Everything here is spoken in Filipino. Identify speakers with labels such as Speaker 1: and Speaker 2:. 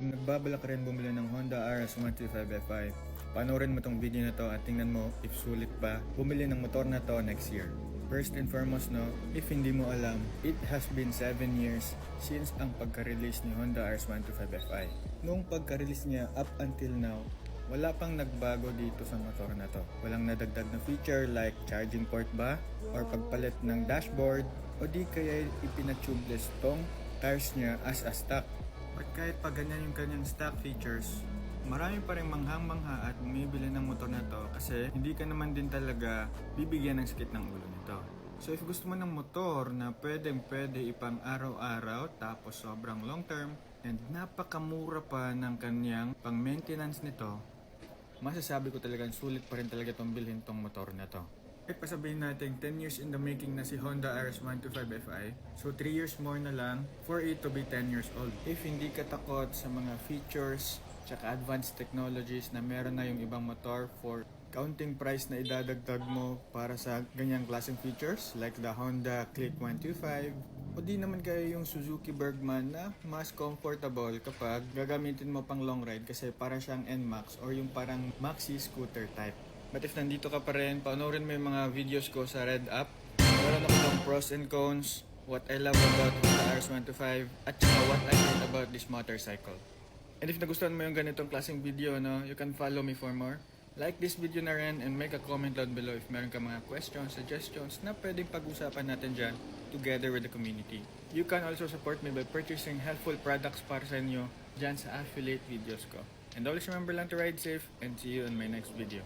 Speaker 1: Kung nagbabalak rin bumili ng Honda RS125 Fi, panoorin mo tong video na to at tingnan mo if sulit ba bumili ng motor na to next year. First and foremost if hindi mo alam, it has been 7 years since ang pagka-release ni Honda RS125 Fi. Nung pagka-release niya up until now, wala pang nagbago dito sa motor na to. Walang nadagdag na feature like charging port ba or pagpalit ng dashboard o di kaya ipina-tubeless tong tires niya as a stock. At kahit pa ganyan yung kanyang stock features, marami pa rin manghang-mangha at bumibili ng motor na to kasi hindi ka naman din talaga bibigyan ng sakit ng ulo nito. So if gusto mo ng motor na pwede ipang araw-araw tapos sobrang long term and napakamura pa ng kanyang pang maintenance nito, masasabi ko talagang sulit pa rin talaga itong bilhin tong motor na to. Kahit pasabihin natin 10 years in the making na si Honda RS125 Fi, so 3 years more na lang for it to be 10 years old. If hindi ka takot sa mga features tsaka advanced technologies na meron na yung ibang motor for counting price na idadagdag mo para sa ganyang klaseng features like the Honda Click 125 o di naman kaya yung Suzuki Bergman na mas comfortable kapag gagamitin mo pang long ride kasi para siyang NMAX or yung parang maxi scooter type. But if nandito ka pa rin, panoorin mo yung mga videos ko sa Red App. Meron ako ng pros and cons, what I love about the RS125 at saka what I hate about this motorcycle. And if nagustuhan mo yung ganitong klaseng video, you can follow me for more. Like this video na rin and make a comment down below if meron ka mga questions, suggestions na pwedeng pag-usapan natin dyan together with the community. You can also support me by purchasing helpful products para sa inyo dyan sa affiliate videos ko. And always remember lang to ride safe and see you in my next video.